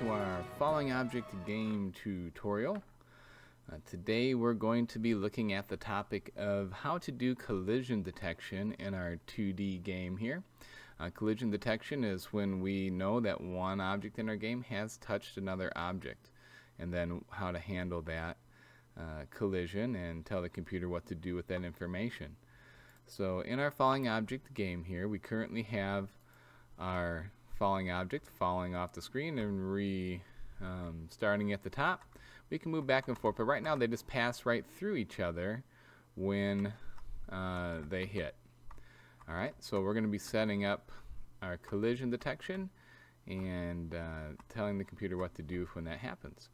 to our Falling Object game tutorial. Today we're going to be looking at the topic of how to do collision detection in our 2D game here. Collision detection is when we know that one object in our game has touched another object, and then how to handle that collision and tell the computer what to do with that information. So in our Falling Object game here, we currently have our falling object falling off the screen and starting at the top. We can move back and forth, but right now they just pass right through each other when they hit. Alright, so we're going to be setting up our collision detection and telling the computer what to do when that happens.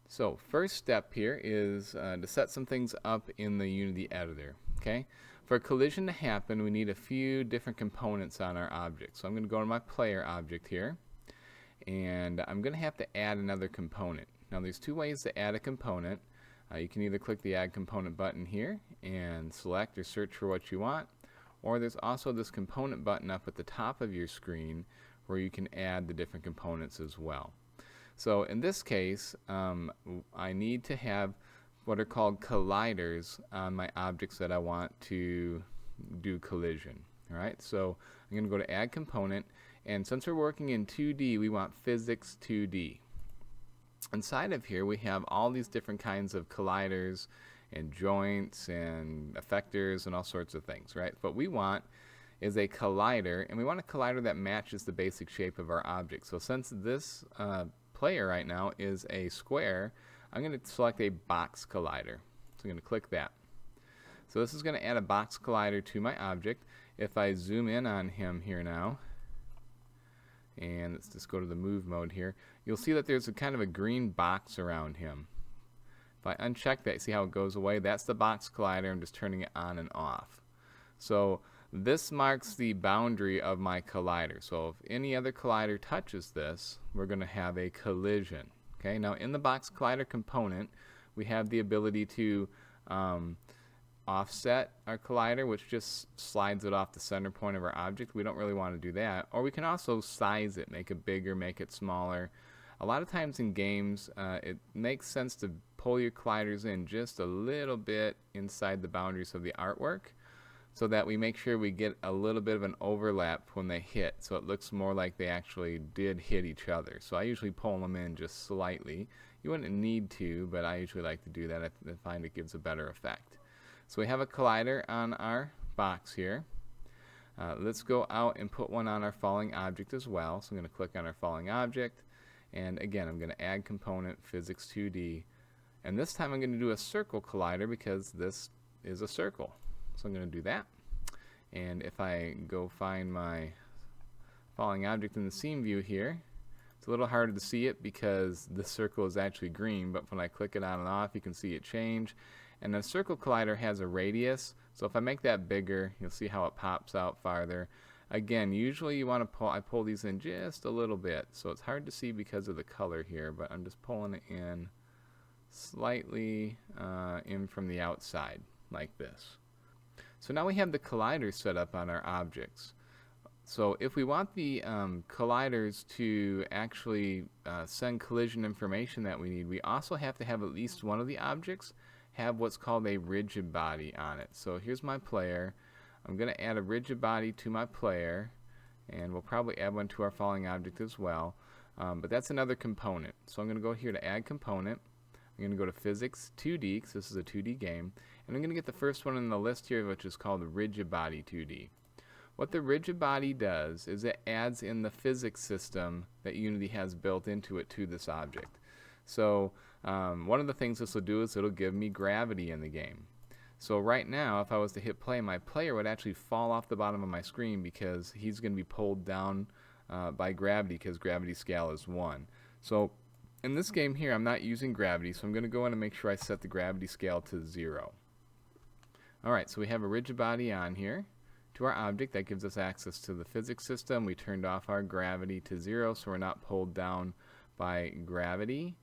So first step here is to set some things up in the Unity editor. Okay, for a collision to happen, we need a few different components on our object. So I'm going to go to my player object here, and I'm going to have to add another component. Now there's two ways to add a component. You can either click the Add Component button here and select or search for what you want, or there's also this component button up at the top of your screen where you can add the different components as well. So in this case, I need to have what are called colliders on my objects that I want to do collision. Alright, so I'm going to go to Add Component, and since we're working in 2D, we want Physics 2D. Inside of here we have all these different kinds of colliders and joints and effectors and all sorts of things, right? What we want is a collider, and we want a collider that matches the basic shape of our object. So since this player right now is a square, I'm going to select a box collider. So I'm going to click that. So this is going to add a box collider to my object. If I zoom in on him here now, and let's just go to the move mode here, you'll see that there's a kind of a green box around him. If I uncheck that, see how it goes away? That's the box collider. I'm just turning it on and off. So this marks the boundary of my collider. So if any other collider touches this, we're going to have a collision. Okay, now in the box collider component, we have the ability to offset our collider, which just slides it off the center point of our object. We don't really want to do that. Or we can also size it, make it bigger, make it smaller. A lot of times in games, it makes sense to pull your colliders in just a little bit inside the boundaries of the artwork, so that we make sure we get a little bit of an overlap when they hit, so it looks more like they actually did hit each other. So I usually pull them in just slightly. You wouldn't need to, but I usually like to do that. I find it gives a better effect. So we have a collider on our box here. Let's go out and put one on our falling object as well. So I'm going to click on our falling object, and again I'm going to add component Physics 2D, and this time I'm going to do a circle collider because this is a circle. So I'm going to do that, and if I go find my falling object in the scene view here, it's a little harder to see it because the circle is actually green, but when I click it on and off you can see it change. And the circle collider has a radius, so if I make that bigger, you'll see how it pops out farther. Again, usually you want to I pull these in just a little bit, so it's hard to see because of the color here, but I'm just pulling it in slightly in from the outside like this. So now we have the colliders set up on our objects. So if we want the colliders to actually send collision information that we need, we also have to have at least one of the objects have what's called a Rigidbody on it. So here's my player. I'm going to add a Rigidbody to my player, and we'll probably add one to our falling object as well. But that's another component. So I'm going to go here to Add Component. I'm going to go to Physics 2D, because this is a 2D game, and I'm going to get the first one on the list here, which is called Rigidbody 2D. What the Rigidbody does is it adds in the physics system that Unity has built into it to this object. So one of the things this will do is it'll give me gravity in the game. So right now, if I was to hit play, my player would actually fall off the bottom of my screen because he's going to be pulled down by gravity, because gravity scale is 1. So in this game here, I'm not using gravity, so I'm going to go in and make sure I set the gravity scale to 0. Alright, so we have a Rigidbody on here to our object. That gives us access to the physics system. We turned off our gravity to 0, so we're not pulled down by gravity.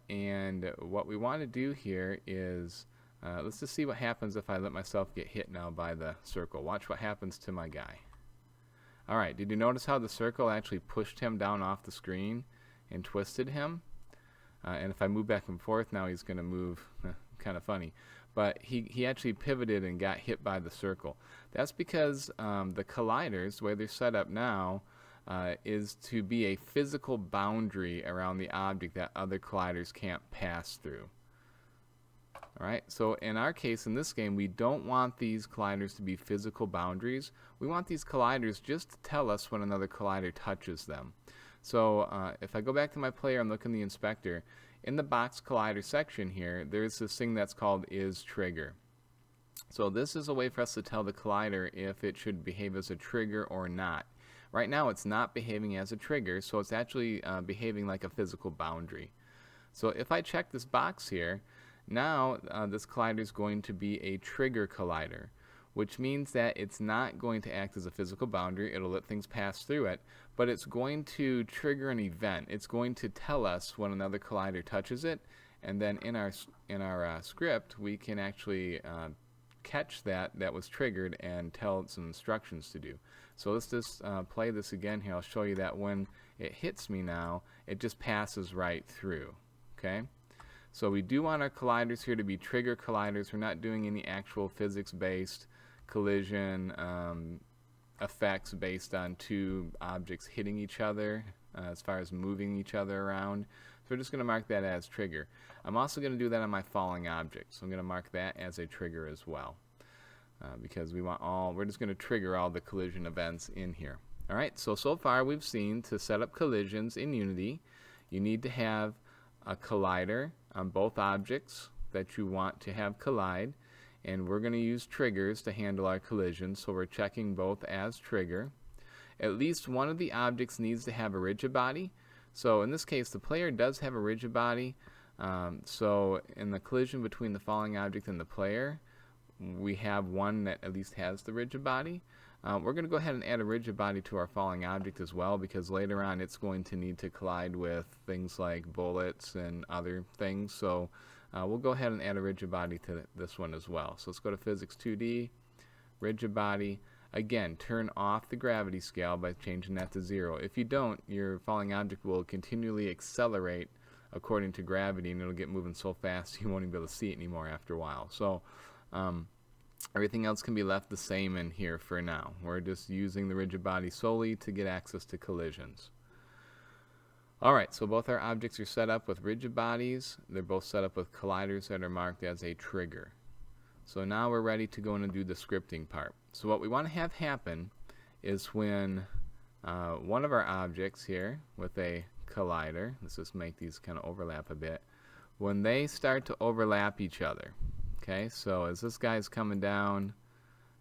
And what we want to do here is, let's just see what happens if I let myself get hit now by the circle. Watch what happens to my guy. Alright, did you notice how the circle actually pushed him down off the screen? and twisted him. And if I move back and forth now, he's going to move kind of funny. But he actually pivoted and got hit by the circle. That's because the colliders, the way they're set up now, is to be a physical boundary around the object that other colliders can't pass through. Alright, so in our case, in this game, we don't want these colliders to be physical boundaries. We want these colliders just to tell us when another collider touches them. So if I go back to my player and look in the inspector, in the box collider section here, there's this thing that's called isTrigger. So this is a way for us to tell the collider if it should behave as a trigger or not. Right now it's not behaving as a trigger, so it's actually behaving like a physical boundary. So if I check this box here, now this collider is going to be a trigger collider, which means that it's not going to act as a physical boundary. It'll let things pass through it, but it's going to trigger an event. It's going to tell us when another collider touches it, and then in our script we can actually catch that was triggered and tell it some instructions to do. So let's just play this again here. I'll show you that when it hits me now, it just passes right through. Okay? So we do want our colliders here to be trigger colliders. We're not doing any actual physics-based collision effects based on two objects hitting each other as far as moving each other around. So we're just going to mark that as trigger. I'm also going to do that on my falling object. So I'm going to mark that as a trigger as well. Because we're just going to trigger all the collision events in here. Alright, so far we've seen to set up collisions in Unity, you need to have a collider on both objects that you want to have collide, and we're going to use triggers to handle our collisions, so we're checking both as trigger. At least one of the objects needs to have a Rigidbody. So in this case the player does have a Rigidbody, so in the collision between the falling object and the player, we have one that at least has the Rigidbody. We're going to go ahead and add a Rigidbody to our falling object as well, because later on it's going to need to collide with things like bullets and other things. So we'll go ahead and add a Rigidbody to this one as well. So let's go to Physics 2D, Rigidbody. Again, turn off the gravity scale by changing that to 0. If you don't, your falling object will continually accelerate according to gravity, and it'll get moving so fast you won't even be able to see it anymore after a while. So everything else can be left the same in here for now. We're just using the Rigidbody solely to get access to collisions. Alright, so both our objects are set up with Rigidbodies. They're both set up with colliders that are marked as a trigger. So now we're ready to go in and do the scripting part. So what we want to have happen is when one of our objects here with a collider, let's just make these kind of overlap a bit, when they start to overlap each other. Okay, so as this guy's coming down,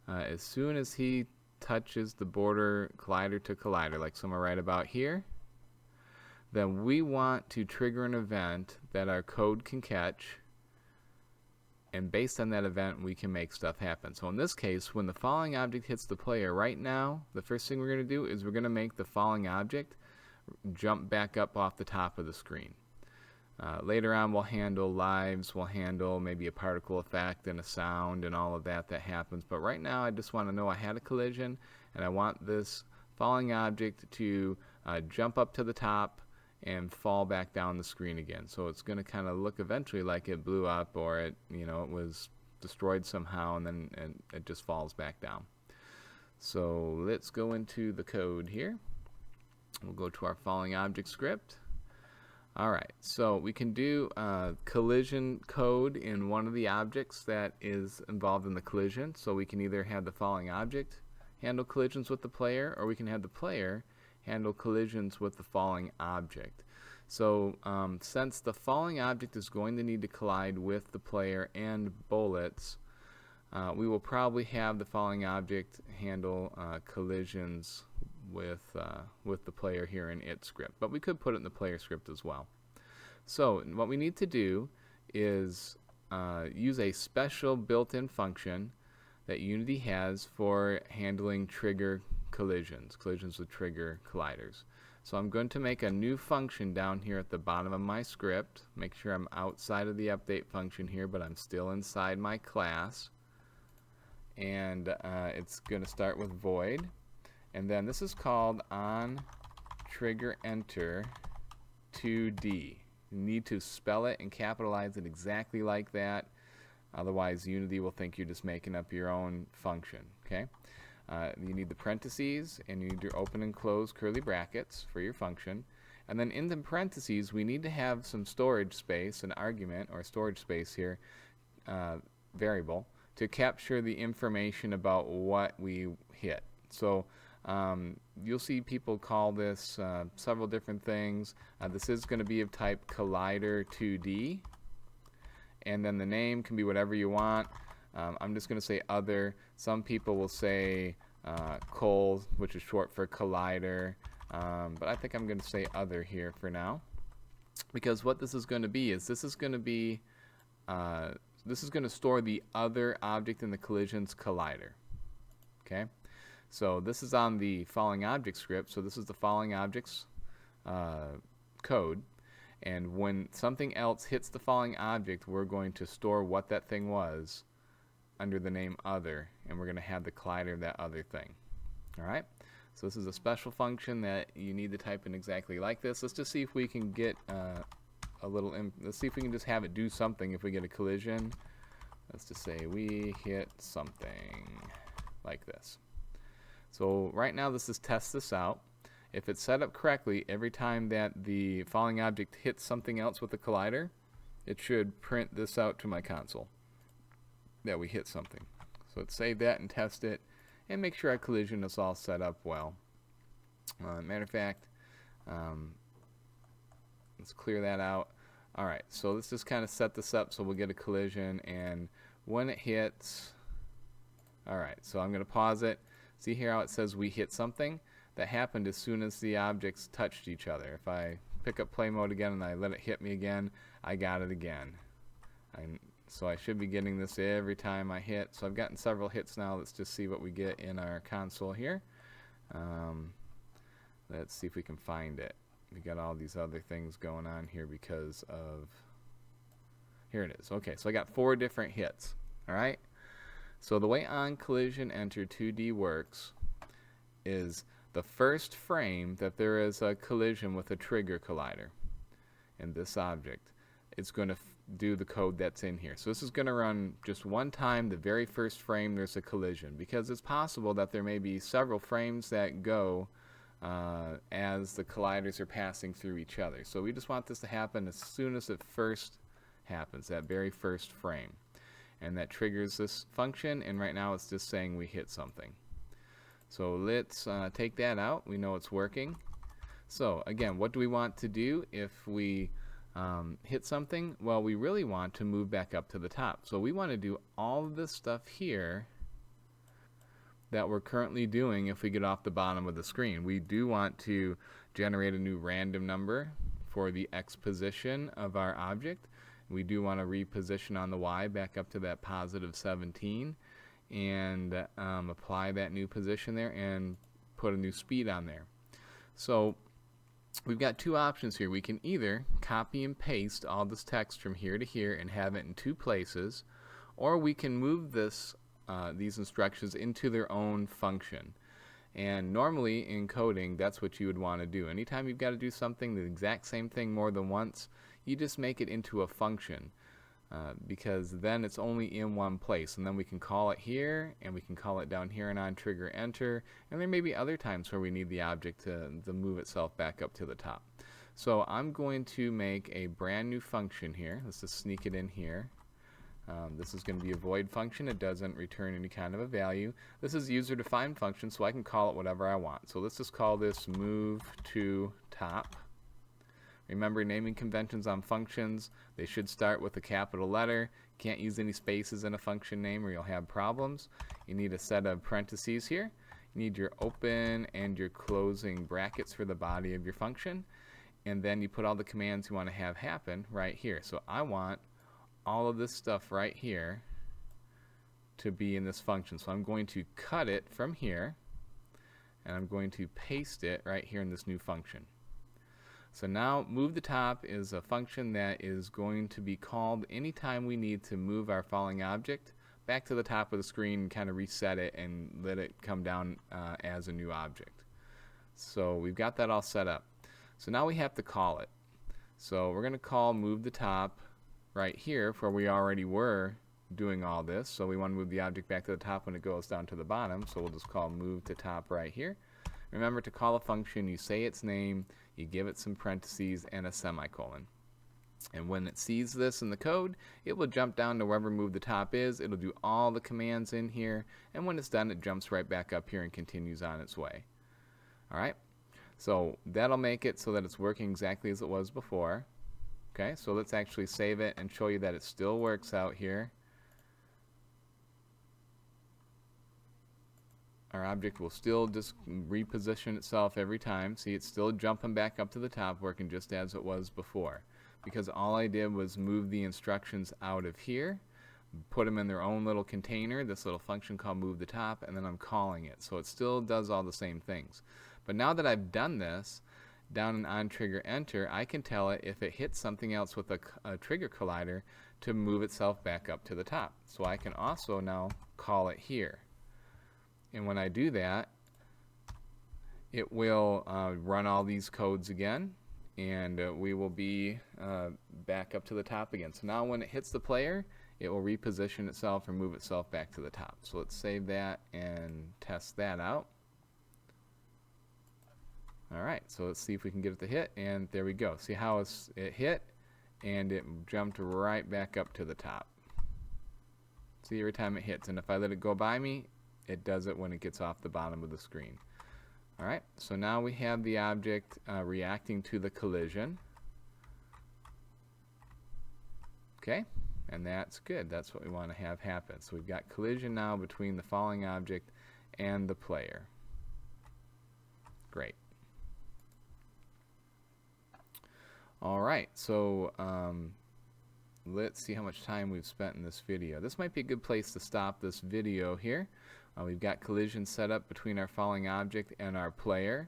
as soon as he touches the border collider to collider, like somewhere right about here, then we want to trigger an event that our code can catch, and based on that event we can make stuff happen. So in this case, when the falling object hits the player right now, the first thing we're going to do is we're going to make the falling object jump back up off the top of the screen. Later on we'll handle lives, we'll handle maybe a particle effect and a sound and all of that happens, but right now I just want to know I had a collision and I want this falling object to jump up to the top and fall back down the screen again. So it's going to kind of look eventually like it blew up, or it was destroyed somehow, and then it just falls back down. So let's go into the code here. We'll go to our falling object script. Alright, so we can do collision code in one of the objects that is involved in the collision. So we can either have the falling object handle collisions with the player, or we can have the player handle collisions with the falling object. So since the falling object is going to need to collide with the player and bullets, we will probably have the falling object handle collisions with the player here in its script, but we could put it in the player script as well. So what we need to do is use a special built-in function that Unity has for handling trigger collisions with trigger colliders. So I'm going to make a new function down here at the bottom of my script. Make sure I'm outside of the update function here, but I'm still inside my class, and it's going to start with void. And then this is called onTriggerEnter 2D. You need to spell it and capitalize it exactly like that. Otherwise, Unity will think you're just making up your own function. Okay? You need the parentheses, and you need your open and close curly brackets for your function. And then in the parentheses, we need to have some storage space, an argument or storage space here, variable, to capture the information about what we hit. So you'll see people call this several different things. This is going to be of type Collider2D, and then the name can be whatever you want. I'm just going to say other. Some people will say Col, which is short for Collider, but I think I'm going to say other here for now, because what this is going to be is this is going to store the other object in the collision's collider. Okay, so this is on the following object script. So this is the following objects code. And when something else hits the following object, we're going to store what that thing was under the name other, and we're going to have the collider of that other thing. Alright, so this is a special function that you need to type in exactly like this. Let's just see if we can get let's see if we can just have it do something if we get a collision. Let's just say we hit something like this. So right now this is test this out. If it's set up correctly, every time that the following object hits something else with the collider, it should print this out to my console that we hit something. So let's save that and test it and make sure our collision is all set up well. Matter of fact, let's clear that out. Alright, so let's just kind of set this up so we'll get a collision, and when it hits, alright, so I'm going to pause it. See here how it says we hit something? That happened as soon as the objects touched each other. If I pick up play mode again and I let it hit me again, I got it again. So I should be getting this every time I hit. So I've gotten several hits now. Let's just see what we get in our console here. Let's see if we can find it. We got all these other things going on here because of... Here it is. Okay, so I got 4 different hits. Alright? So the way on collision enter 2D works is the first frame that there is a collision with a trigger collider in this object, it's going to do the code that's in here. So this is going to run just one time, the very first frame there's a collision, because it's possible that there may be several frames that go as the colliders are passing through each other. So we just want this to happen as soon as it first happens, that very first frame. And that triggers this function, and right now it's just saying we hit something. So let's take that out. We know it's working. So again, what do we want to do if we hit something? Well, we really want to move back up to the top. So we want to do all of this stuff here that we're currently doing if we get off the bottom of the screen. We do want to generate a new random number for the X position of our object. We do want to reposition on the Y back up to that positive 17 and apply that new position there and put a new speed on there. So we've got 2 options here. We can either copy and paste all this text from here to here and have it in 2 places, or we can move this these instructions into their own function. And normally in coding, that's what you would want to do. Anytime you've got to do something, the exact same thing more than once, you just make it into a function, because then it's only in one place, and then we can call it here and we can call it down here and on trigger enter, and there may be other times where we need the object to move itself back up to the top. So I'm going to make a brand new function here. Let's just sneak it in here. This is going to be a void function. It doesn't return any kind of a value. This is a user defined function, so I can call it whatever I want. So let's just call this move to top. Remember, naming conventions on functions, they should start with a capital letter. Can't use any spaces in a function name or you'll have problems. You need a set of parentheses here. You need your open and your closing brackets for the body of your function. And then you put all the commands you want to have happen right here. So I want all of this stuff right here to be in this function. So I'm going to cut it from here and I'm going to paste it right here in this new function. So now move the top is a function that is going to be called anytime we need to move our falling object back to the top of the screen and kind of reset it and let it come down as a new object. So we've got that all set up. So now we have to call it. So we're going to call move the top right here, for we already were doing all this. So we want to move the object back to the top when it goes down to the bottom. So we'll just call move to top right here. Remember, to call a function, you say its name, you give it some parentheses and a semicolon. And when it sees this in the code, it will jump down to wherever move the top is. It'll do all the commands in here, and when it's done, it jumps right back up here and continues on its way. Alright, so that'll make it so that it's working exactly as it was before. Okay, so let's actually save it and show you that it still works out here. Our object will still just reposition itself every time. See, it's still jumping back up to the top, working just as it was before. Because all I did was move the instructions out of here, put them in their own little container, this little function called move the top, and then I'm calling it. So it still does all the same things. But now that I've done this, down in on trigger enter, I can tell it if it hits something else with a trigger collider to move itself back up to the top. So I can also now call it here. And when I do that, it will run all these codes again, and we will be back up to the top again. So now when it hits the player, it will reposition itself and move itself back to the top. So let's save that and test that out. Alright, so let's see if we can get it to hit, and there we go. See how it hit, and it jumped right back up to the top. See, every time it hits, and if I let it go by me, it does it when it gets off the bottom of the screen. Alright, so now we have the object reacting to the collision. Okay, and that's good. That's what we want to have happen. So we've got collision now between the falling object and the player. Great. Alright, so let's see how much time we've spent in this video. This might be a good place to stop this video here. We've got collision set up between our falling object and our player.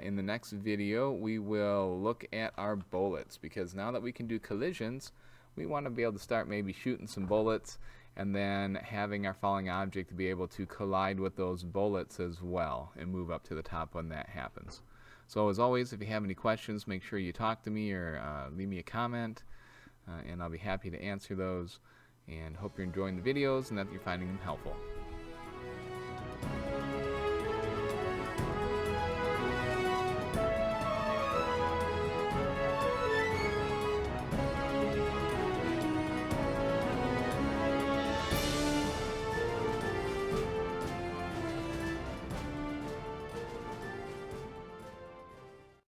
In the next video, we will look at our bullets, because now that we can do collisions, we want to be able to start maybe shooting some bullets and then having our falling object be able to collide with those bullets as well and move up to the top when that happens. So as always, if you have any questions, make sure you talk to me or leave me a comment, and I'll be happy to answer those. And hope you're enjoying the videos and that you're finding them helpful.